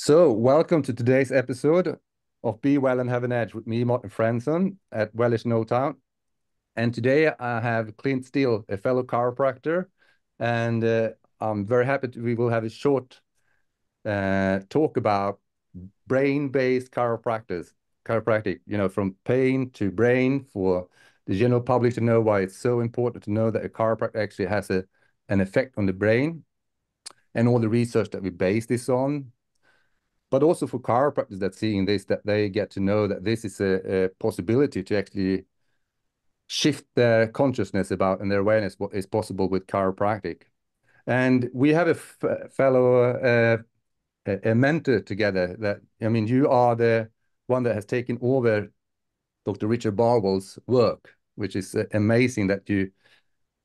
So, welcome to today's episode of Be Well and Have an Edge with me, Martin Franson at Welledge No Town. And today I have Clint Steele, a fellow chiropractor, and I'm very happy we will have a short talk about brain-based chiropractic, from pain to brain, for the general public to know why it's so important to know that a chiropractor actually has an effect on the brain, and all the research that we base this on. But also for chiropractors that seeing this, that they get to know that this is a possibility to actually shift their consciousness about and their awareness what is possible with chiropractic. And we have a fellow a mentor together that, I mean, you are the one that has taken over Dr. Richard Barwell's work, which is amazing that you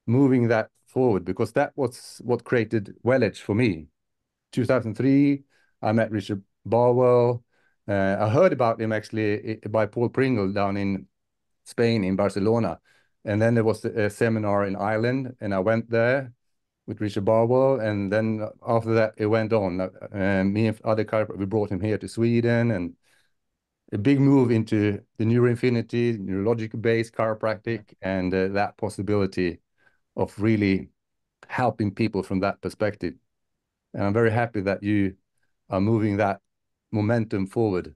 moving that forward, because that was what created Welledge for me. 2003, I met Richard Barwell. I heard about him actually by Paul Pringle down in Spain, in Barcelona. And then there was a seminar in Ireland, and I went there with Richard Barwell. And then after that, it went on. Me and other chiropractors, we brought him here to Sweden, and a big move into the neuroinfinity, neurological-based chiropractic, and that possibility of really helping people from that perspective. And I'm very happy that you are moving that momentum forward.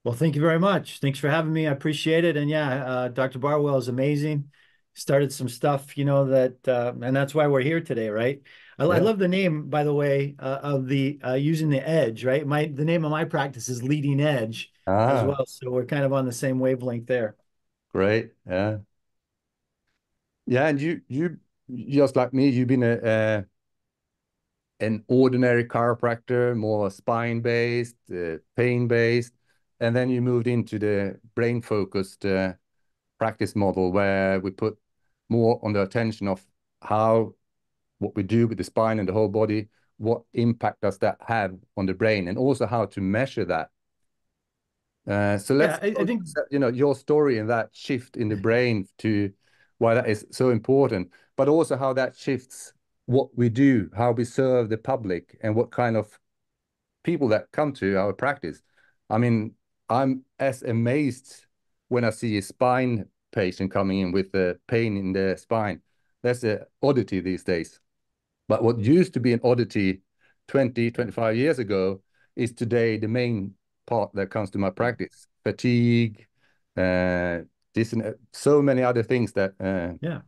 Well, thank you very much. Thanks for having me. I appreciate it. And yeah, Dr. Barwell is amazing. Started some stuff, and that's why we're here today, right? I love the name, by the way, of the using the edge, right? The name of my practice is Leading Edge as well. So we're kind of on the same wavelength there. Great. Yeah. Yeah, and you just like me, you've been an ordinary chiropractor, more spine-based, pain-based, and then you moved into the brain-focused practice model where we put more on the attention of what we do with the spine and the whole body, what impact does that have on the brain, and also how to measure that. So let's, I think, your story and that shift in the brain to why that is so important, but also how that shifts what we do, how we serve the public, and what kind of people that come to our practice. I mean, I'm as amazed when I see a spine patient coming in with the pain in the spine. That's an oddity these days. But what used to be an oddity 20, 25 years ago is today the main part that comes to my practice. Fatigue, this and so many other things that yeah.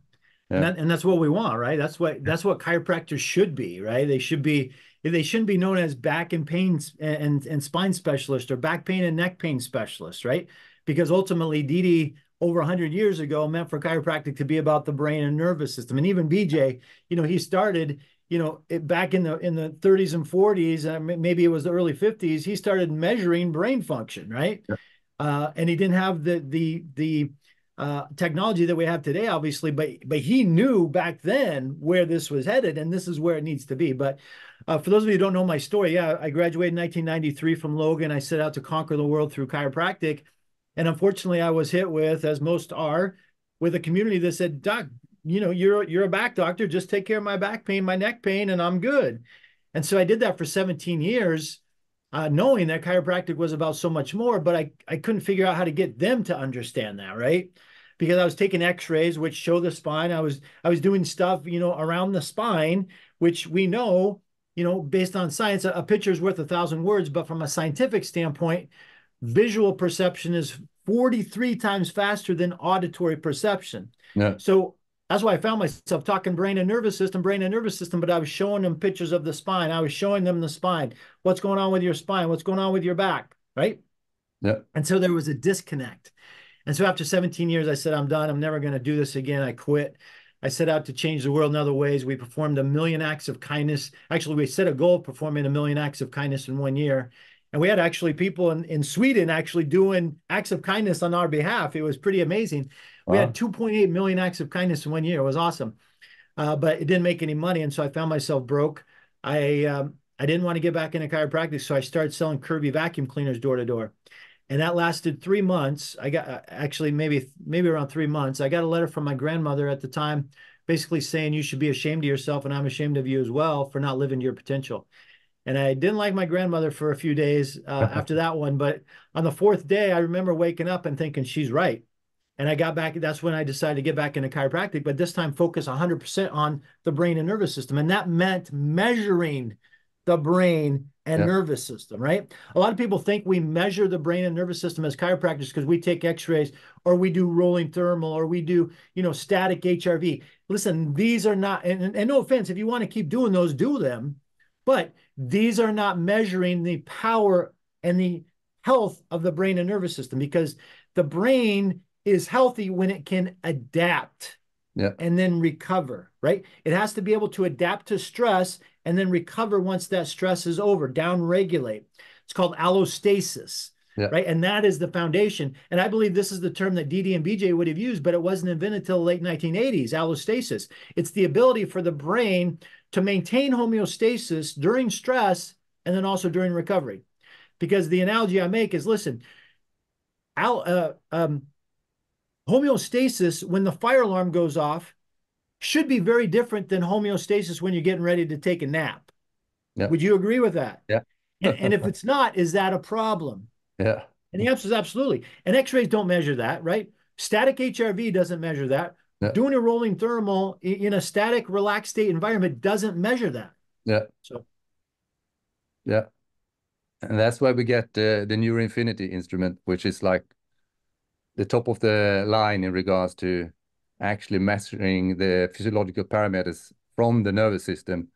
And that's what we want, right? That's what chiropractors should be, right? They shouldn't be known as back and pain and spine specialist, or back pain and neck pain specialist, right? Because ultimately, DD over 100 years ago meant for chiropractic to be about the brain and nervous system. And even BJ, he started, back in the 30s and 40s, maybe it was the early 50s, he started measuring brain function, right? Yeah. And he didn't have the technology that we have today, obviously, but he knew back then where this was headed, and this is where it needs to be. But for those of you who don't know my story, yeah, I graduated in 1993 from Logan. I set out to conquer the world through chiropractic, and unfortunately, I was hit with, as most are, with a community that said, "Doc, you're a back doctor. Just take care of my back pain, my neck pain, and I'm good." And so I did that for 17 years. Knowing that chiropractic was about so much more, but I couldn't figure out how to get them to understand that, right? Because I was taking x-rays, which show the spine. I was doing stuff, around the spine, which we know, based on science, a picture is worth 1,000 words. But from a scientific standpoint, visual perception is 43 times faster than auditory perception. Yeah. So that's why I found myself talking brain and nervous system, but I was showing them pictures of the spine. I was showing them the spine. What's going on with your spine? What's going on with your back, right? Yeah. And so there was a disconnect. And so after 17 years, I said, I'm done. I'm never going to do this again. I quit. I set out to change the world in other ways. We performed 1 million acts of kindness. Actually, we set a goal of performing 1 million acts of kindness in 1 year. And we had actually people in Sweden actually doing acts of kindness on our behalf. It was pretty amazing. We had 2.8 million acts of kindness in 1 year. It was awesome. But it didn't make any money. And so I found myself broke. I didn't want to get back into chiropractic. So I started selling Kirby vacuum cleaners door to door. And that lasted 3 months. I got actually maybe around 3 months. I got a letter from my grandmother at the time, basically saying you should be ashamed of yourself, and I'm ashamed of you as well for not living to your potential. And I didn't like my grandmother for a few days after that one. But on the fourth day, I remember waking up and thinking, she's right. And I got back. That's when I decided to get back into chiropractic, but this time focus 100% on the brain and nervous system. And that meant measuring the brain and nervous system, right? A lot of people think we measure the brain and nervous system as chiropractors because we take x-rays or we do rolling thermal or we do, static HRV. Listen, these are not, and no offense, if you want to keep doing those, do them. But these are not measuring the power and the health of the brain and nervous system, because the brain is healthy when it can adapt and then recover, right? It has to be able to adapt to stress and then recover once that stress is over, down regulate. It's called allostasis, right? And that is the foundation. And I believe this is the term that DD and BJ would have used, but it wasn't invented until the late 1980s, allostasis. It's the ability for the brain to maintain homeostasis during stress and then also during recovery. Because the analogy I make is, listen, homeostasis, when the fire alarm goes off, should be very different than homeostasis when you're getting ready to take a nap. Would you agree with that? And if it's not, is that a problem? And the answer is absolutely. And x-rays don't measure that, right? Static HRV doesn't measure that. Doing a rolling thermal in a static, relaxed state environment doesn't measure that. So, and that's why we get the NeuroInfinity instrument, which is like the top of the line in regards to actually measuring the physiological parameters from the nervous system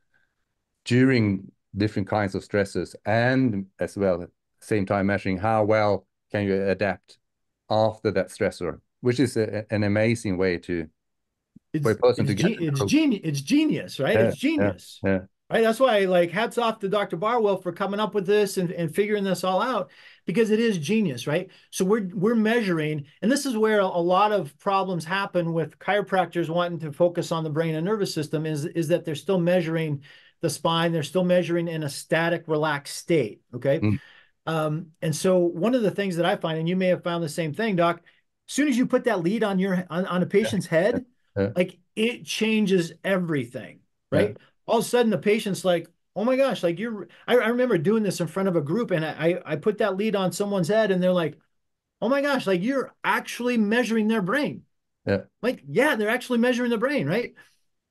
during different kinds of stresses, and as well at the same time measuring how well can you adapt after that stressor, which is an amazing way to for a person to get it's genius, right? It's genius. Right? That's why, like, hats off to Dr. Barwell for coming up with this and figuring this all out, because it is genius, right? So we're measuring, and this is where a lot of problems happen with chiropractors wanting to focus on the brain and nervous system, is that they're still measuring the spine, they're still measuring in a static, relaxed state, okay? And so one of the things that I find, and you may have found the same thing, Doc, as soon as you put that lead on a patient's head, like, it changes everything, right? All of a sudden the patient's like, oh my gosh, like I remember doing this in front of a group, and I put that lead on someone's head and they're like, oh my gosh, like, you're actually measuring their brain. Like, yeah, they're actually measuring the brain, right?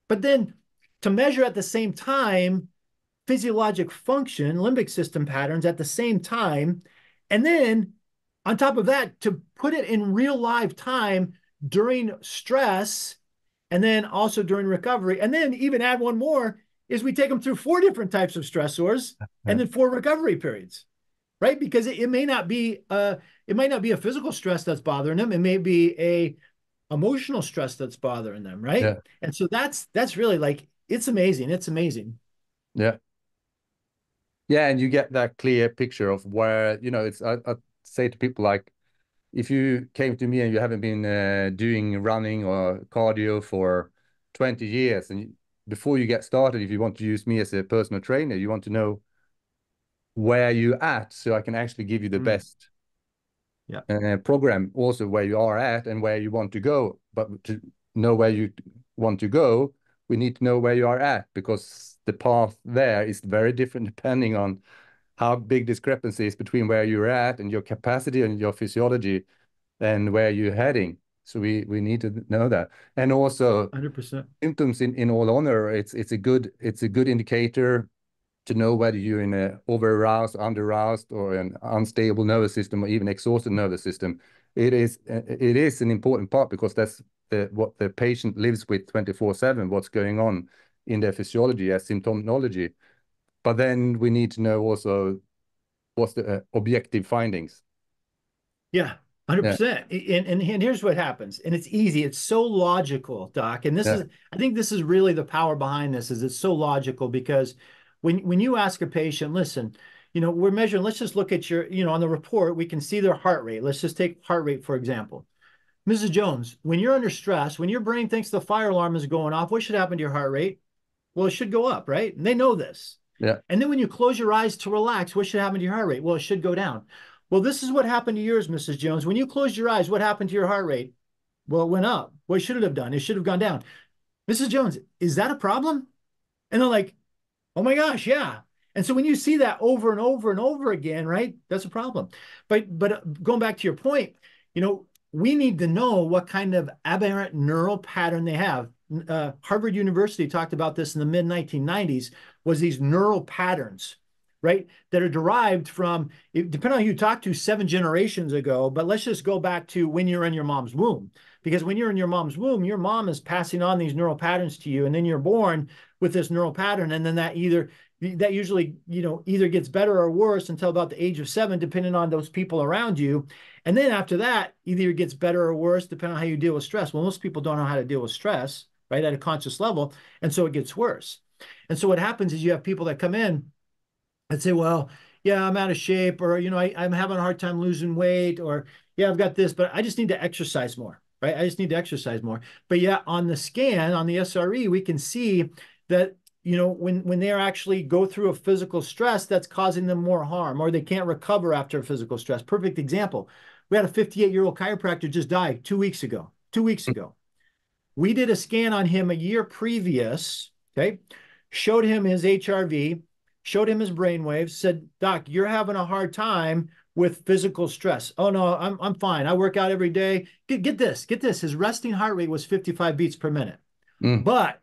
But then to measure at the same time physiologic function, limbic system patterns at the same time, and then on top of that, to put it in real live time during stress, and then also during recovery, and then even add one more, is we take them through 4 different types of stressors and then 4 recovery periods, right? Because it may not be a physical stress that's bothering them. It may be a emotional stress that's bothering them, right? And so that's really, like, it's amazing. It's amazing. And you get that clear picture of where, it's, I say to people, like, if you came to me and you haven't been doing running or cardio for 20 years, and before you get started, if you want to use me as a personal trainer, you want to know where you're at, so I can actually give you the best program, also where you are at and where you want to go. But to know where you want to go, we need to know where you are at, because the path there is very different depending on how big discrepancy is between where you're at and your capacity and your physiology and where you're heading. So we need to know that. And also 100% symptoms, in all honor, it's a good indicator to know whether you're in a over-aroused, under-aroused, or an unstable nervous system, or even exhausted nervous system. It is an important part, because that's what the patient lives with 24/7, what's going on in their physiology as symptomology. But then we need to know also what's the objective findings. 100%. And here's what happens. And it's easy. It's so logical, Doc. And I think this is really the power behind this, is it's so logical, because when you ask a patient, listen, we're measuring, let's just look at your, on the report, we can see their heart rate. Let's just take heart rate, for example. Mrs. Jones, when you're under stress, when your brain thinks the fire alarm is going off, what should happen to your heart rate? Well, it should go up, right? And they know this. And then when you close your eyes to relax, what should happen to your heart rate? Well, it should go down. Well, this is what happened to yours, Mrs. Jones. When you closed your eyes, what happened to your heart rate? Well, it went up. What should it have done? It should have gone down. Mrs. Jones, is that a problem? And they're like, oh my gosh, yeah. And so when you see that over and over and over again, right, that's a problem. But going back to your point, we need to know what kind of aberrant neural pattern they have. Harvard University talked about this in the mid-1990s, was these neural patterns, right, that are derived from, depending on who you talk to, 7 generations ago, but let's just go back to when you're in your mom's womb. Because when you're in your mom's womb, your mom is passing on these neural patterns to you, and then you're born with this neural pattern, and then that usually, either gets better or worse until about the age of 7, depending on those people around you. And then after that, either it gets better or worse, depending on how you deal with stress. Well, most people don't know how to deal with stress, right, at a conscious level, and so it gets worse. And so what happens is you have people that come in and say, well, yeah, I'm out of shape, or, I'm having a hard time losing weight, or, yeah, I've got this, but I just need to exercise more, right? I just need to exercise more. But yeah, on the scan, on the SRE, we can see that, when they actually go through a physical stress, that's causing them more harm, or they can't recover after a physical stress. Perfect example. We had a 58-year-old chiropractor just die 2 weeks ago. 2 weeks ago. We did a scan on him a year previous, okay? Showed him his HRV, showed him his brain waves, said, Doc, you're having a hard time with physical stress. Oh, no, I'm fine. I work out every day. Get this. His resting heart rate was 55 beats per minute. But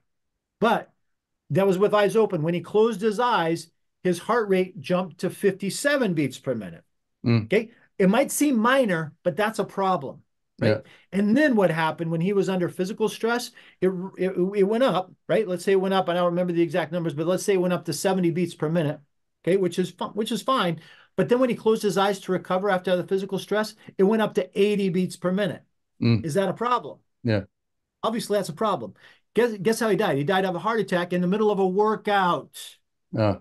that was with eyes open. When he closed his eyes, his heart rate jumped to 57 beats per minute. Okay? It might seem minor, but that's a problem. Right? Yeah. And then what happened when he was under physical stress, it went up, right? Let's say it went up. I don't remember the exact numbers, but let's say it went up to 70 beats per minute, okay, which is fine. But then when he closed his eyes to recover after the physical stress, it went up to 80 beats per minute. Is that a problem? Yeah. Obviously, that's a problem. Guess how he died? He died of a heart attack in the middle of a workout. In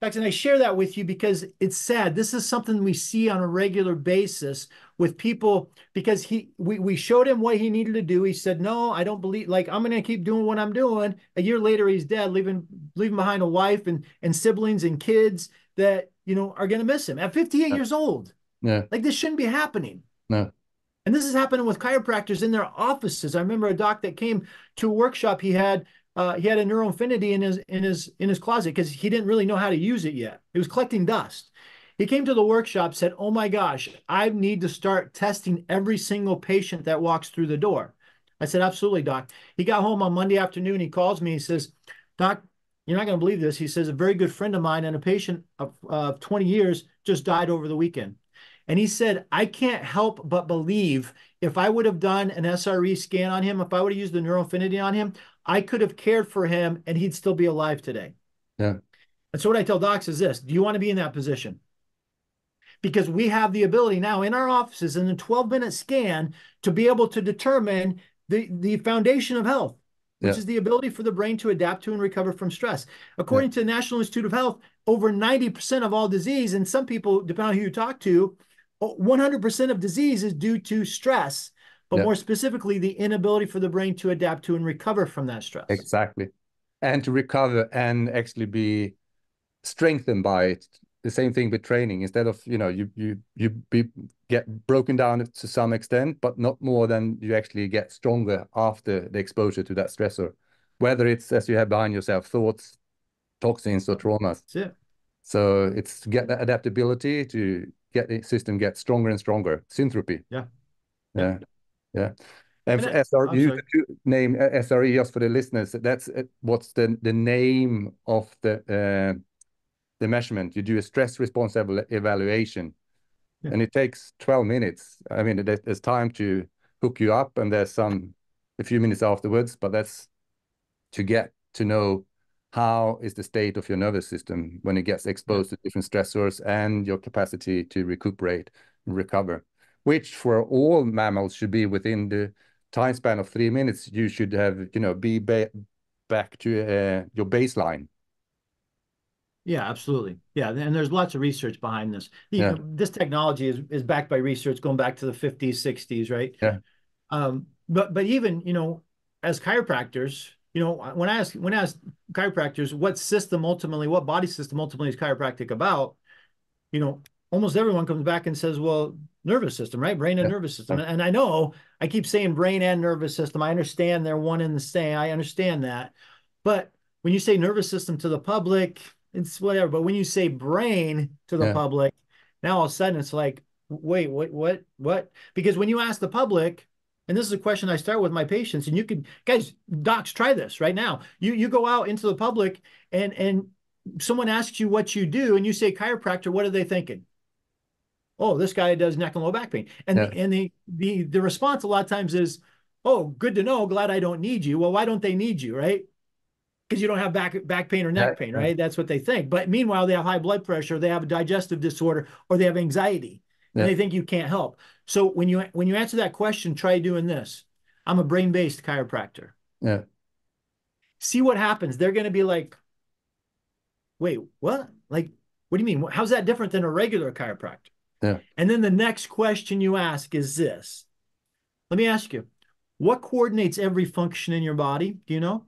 fact, and I share that with you because it's sad. This is something we see on a regular basis with people, because we showed him what he needed to do. He said, no, I don't believe, I'm going to keep doing what I'm doing. A year later, he's dead, leaving behind a wife and siblings and kids that, are going to miss him at 58 years old. Yeah. This shouldn't be happening. No. And this is happening with chiropractors in their offices. I remember a doc that came to a workshop. He had a neuroinfinity in his closet because he didn't really know how to use it yet. It was collecting dust. He came to the workshop, said, oh my gosh, I need to start testing every single patient that walks through the door. I said, absolutely, Doc. He got home on Monday afternoon. He calls me. He says, Doc, you're not going to believe this. He says, a very good friend of mine and a patient of 20 years just died over the weekend. And he said, I can't help but believe if I would have done an SRE scan on him, if I would have used the neuroinfinity on him, I could have cared for him and he'd still be alive today. Yeah. And so what I tell docs is this: do you want to be in that position? Because we have the ability now in our offices in a 12-minute scan to be able to determine the foundation of health, which is the ability for the brain to adapt to and recover from stress. According to the National Institute of Health, over 90% of all disease, and some people, depending on who you talk to, 100% of disease is due to stress, but more specifically, the inability for the brain to adapt to and recover from that stress. Exactly. And to recover and actually be strengthened by it. The same thing with training. Instead of, you get broken down to some extent, but not more than you actually get stronger after the exposure to that stressor. Whether it's, as you have behind yourself, thoughts, toxins, or traumas. That's it. So it's to get that adaptability, to get the system get stronger and stronger. Synthropy. Yeah. And for SRE, name SRE just for the listeners. That's what's the name of the measurement. You do a stress response evaluation, and it takes 12 minutes. I mean, there's time to hook you up, and there's a few minutes afterwards. But that's to get to know how is the state of your nervous system when it gets exposed to different stressors, and your capacity to recuperate and recover, which for all mammals should be within the time span of 3 minutes. You should have, be back to your baseline. Yeah, absolutely. Yeah, and there's lots of research behind this. This technology is backed by research going back to the 50s, 60s, right? Yeah. But even, as chiropractors, when I ask chiropractors what body system ultimately is chiropractic about, almost everyone comes back and says, well, nervous system, right? Brain and nervous system. And I know I keep saying brain and nervous system. I understand they're one and the same. I understand that. But when you say nervous system to the public, it's whatever. But when you say brain to the public, now all of a sudden it's like, wait, what? Because when you ask the public, and this is a question I start with my patients, and you can, guys, docs, try this right now. You go out into the public and someone asks you what you do, and you say chiropractor, what are they thinking? Oh, this guy does neck and low back pain. And the response a lot of times is, oh, good to know, glad I don't need you. Well, why don't they need you, right? Because you don't have back pain or neck pain, right? That's what they think. But meanwhile, they have high blood pressure, they have a digestive disorder, or they have anxiety, and they think you can't help. So when you answer that question, try doing this. I'm a brain-based chiropractor. Yeah. See what happens. They're going to be like, wait, what? Like, what do you mean? How's that different than a regular chiropractor? Yeah. And then the next question you ask is this. Let me ask you, what coordinates every function in your body? Do you know?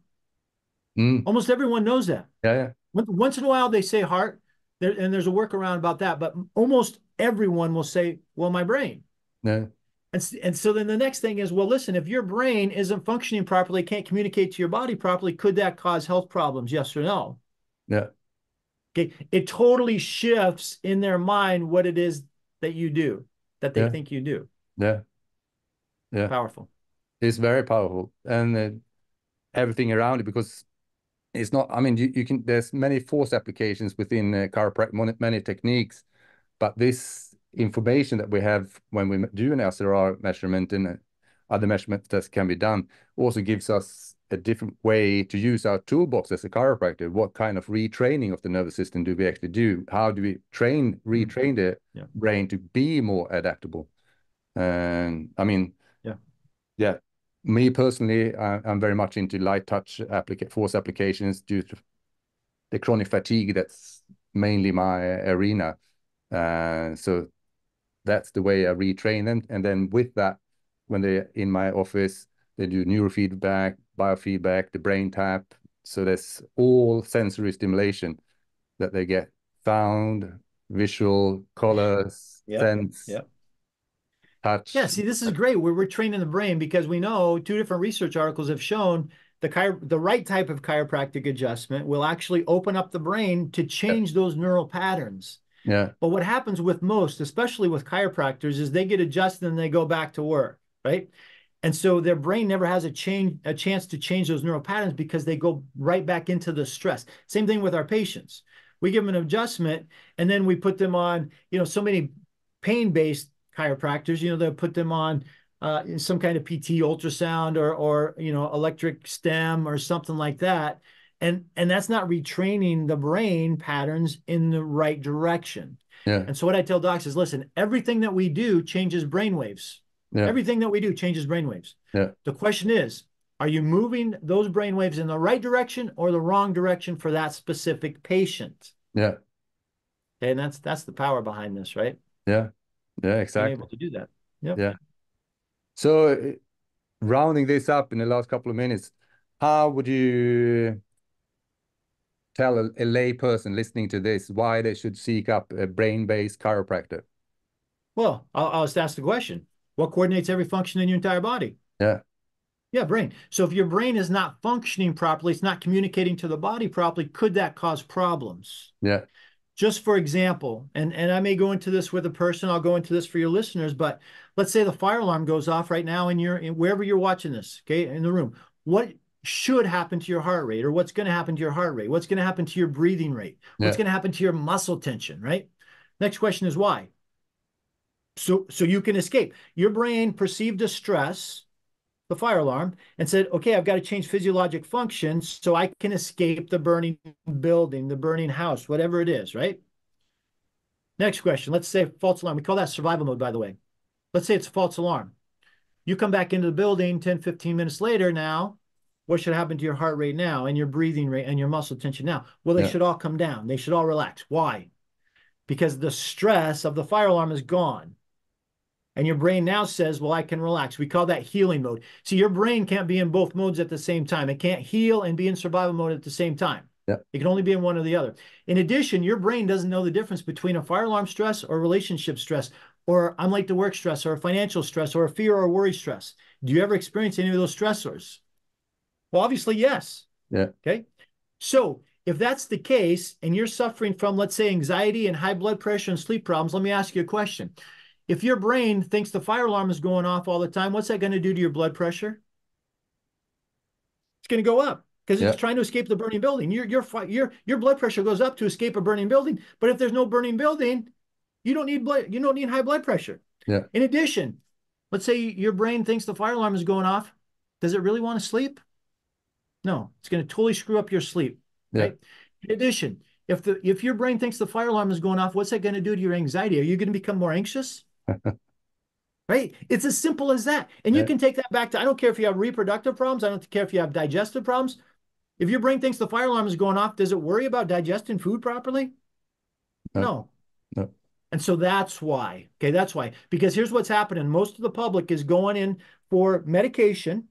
Almost everyone knows that. Yeah. Once in a while they say heart, and there's a workaround about that, but almost everyone will say, well, my brain. Yeah. And so then the next thing is, well, listen, if your brain isn't functioning properly, can't communicate to your body properly, could that cause health problems? Yes or no? Yeah. Okay. It totally shifts in their mind what it is that you do, that they think you do. Yeah. Yeah. Powerful. It's very powerful. And everything around it, because it's not, I mean, you can, there's many force applications within chiropractic, many techniques, but this information that we have when we do an SRR measurement and other measurements that can be done also gives us a different way to use our toolbox as a chiropractor. What kind of retraining of the nervous system do we actually do? How do we retrain the brain to be more adaptable? And I mean, me personally, I'm very much into light touch force applications due to the chronic fatigue. That's mainly my arena. So that's the way I retrain them. And then with that, when they're in my office, they do neurofeedback, biofeedback, the brain tap. So there's all sensory stimulation that they get: sound, visual, colors, sense, touch. Yeah, see, this is great. We're training the brain because we know 2 different research articles have shown the right type of chiropractic adjustment will actually open up the brain to change those neural patterns. Yeah. But what happens with most, especially with chiropractors, is they get adjusted and they go back to work, right? And so their brain never has a chance to change those neural patterns because they go right back into the stress. Same thing with our patients. We give them an adjustment and then we put them on, so many pain-based chiropractors, they'll put them on some kind of PT ultrasound or electric stem or something like that. And that's not retraining the brain patterns in the right direction. Yeah. And so what I tell docs is, listen, everything that we do changes brain waves. Yeah. Everything that we do changes brain waves. Yeah. The question is, are you moving those brain waves in the right direction or the wrong direction for that specific patient? Yeah. Okay, and that's the power behind this, right? Yeah. Yeah, exactly. Being able to do that. Yep. Yeah. So rounding this up in the last couple of minutes, how would you tell a lay person listening to this why they should seek up a brain-based chiropractor? Well, I'll just ask the question. What coordinates every function in your entire body? Yeah. Yeah, brain. So if your brain is not functioning properly, it's not communicating to the body properly, could that cause problems? Yeah. Just for example, and I may go into this with a person, I'll go into this for your listeners, but let's say the fire alarm goes off right now and wherever you're watching this, okay, in the room. What should happen to your heart rate, or what's going to happen to your heart rate? What's going to happen to your breathing rate? What's going to happen to your muscle tension, right? Next question is why? So you can escape. Your brain perceived a stress, the fire alarm, and said, okay, I've got to change physiologic function so I can escape the burning building, the burning house, whatever it is, right? Next question, let's say false alarm. We call that survival mode, by the way. Let's say it's a false alarm. You come back into the building 10, 15 minutes later now, what should happen to your heart rate now and your breathing rate and your muscle tension now? Well, they should all come down. They should all relax. Why? Because the stress of the fire alarm is gone. And your brain now says, well, I can relax. We call that healing mode. See, your brain can't be in both modes at the same time. It can't heal and be in survival mode at the same time. Yeah. It can only be in one or the other. In addition, your brain doesn't know the difference between a fire alarm stress or relationship stress, or I'm late to work stress, or a financial stress, or a fear or worry stress. Do you ever experience any of those stressors? Well, obviously, yes. Yeah. Okay. So if that's the case, and you're suffering from, let's say, anxiety and high blood pressure and sleep problems, let me ask you a question. If your brain thinks the fire alarm is going off all the time, what's that going to do to your blood pressure? It's going to go up because it's trying to escape the burning building. Your blood pressure goes up to escape a burning building. But if there's no burning building, you don't need high blood pressure. Yeah. In addition, let's say your brain thinks the fire alarm is going off. Does it really want to sleep? No, it's going to totally screw up your sleep. Right? In addition, if your brain thinks the fire alarm is going off, what's that going to do to your anxiety? Are you going to become more anxious? Right? It's as simple as that. And you can take that back to, I don't care if you have reproductive problems. I don't care if you have digestive problems. If your brain thinks the fire alarm is going off, does it worry about digesting food properly? No. And so that's why. Okay, that's why. Because here's what's happening. Most of the public is going in for medication,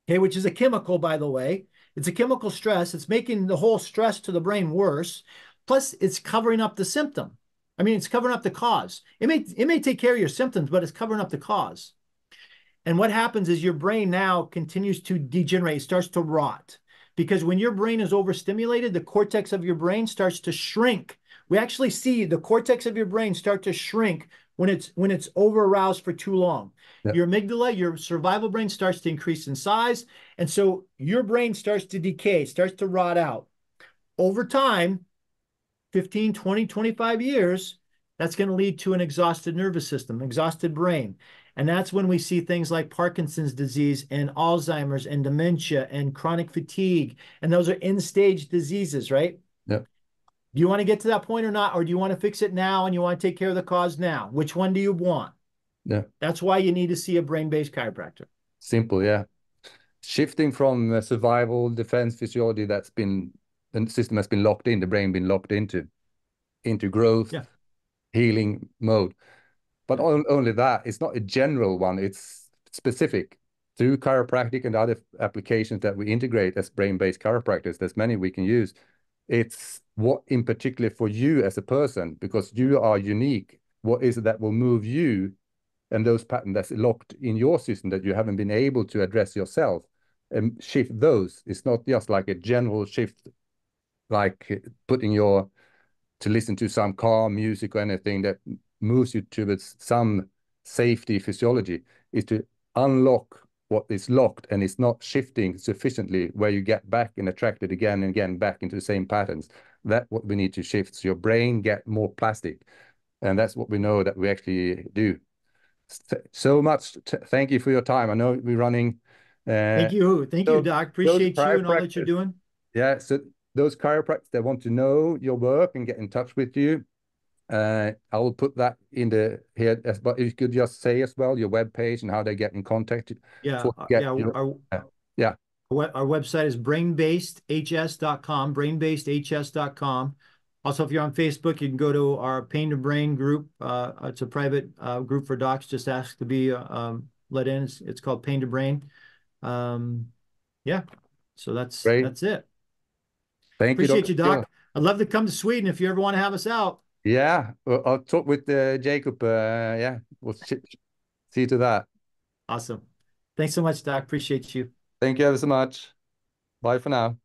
okay, which is a chemical, by the way. It's a chemical stress. It's making the whole stress to the brain worse. Plus, it's covering up the symptom. I mean, it's covering up the cause. It may take care of your symptoms, but it's covering up the cause. And what happens is your brain now continues to degenerate, starts to rot. Because when your brain is overstimulated, the cortex of your brain starts to shrink. We actually see the cortex of your brain start to shrink when it's over aroused for too long. Your amygdala, your survival brain, starts to increase in size. And so your brain starts to decay, starts to rot out. Over time, 15, 20, 25 years, that's going to lead to an exhausted nervous system, exhausted brain. And that's when we see things like Parkinson's disease and Alzheimer's and dementia and chronic fatigue. And those are end-stage diseases, right? Yeah. Do you want to get to that point or not? Or do you want to fix it now and you want to take care of the cause now? Which one do you want? Yeah. That's why you need to see a brain-based chiropractor. Simple, yeah. Shifting from survival defense physiology that's been, the system has been locked in, the brain been locked into growth, healing mode. But only that, it's not a general one, it's specific. Through chiropractic and other applications that we integrate as brain-based chiropractors, there's many we can use. It's what in particular for you as a person, because you are unique. What is it that will move you and those patterns that's locked in your system that you haven't been able to address yourself, and shift those. It's not just like a general shift, like putting your, to listen to some calm music or anything that moves you towards some safety physiology. Is to unlock what is locked and it's not shifting sufficiently, where you get back and attracted again and again back into the same patterns. That's what we need to shift. So your brain get more plastic. And that's what we know that we actually do. So much. Thank you for your time. I know we're running. Thank you, Doc. Appreciate you and all that you're doing. Yeah. So those chiropractors that want to know your work and get in touch with you, I will put that in the here. But if you could just say as well your webpage and how they get in contact. Yeah. Our website is brainbasedhs.com. Brainbasedhs.com. Also, if you're on Facebook, you can go to our Pain to Brain group. It's a private group for docs. Just ask to be let in. It's called Pain to Brain. Yeah. So that's it. Thank you. Appreciate you, Doc. I'd love to come to Sweden if you ever want to have us out. Yeah, I'll talk with Jacob. Yeah, we'll see to that. Awesome. Thanks so much, Doc. Appreciate you. Thank you ever so much. Bye for now.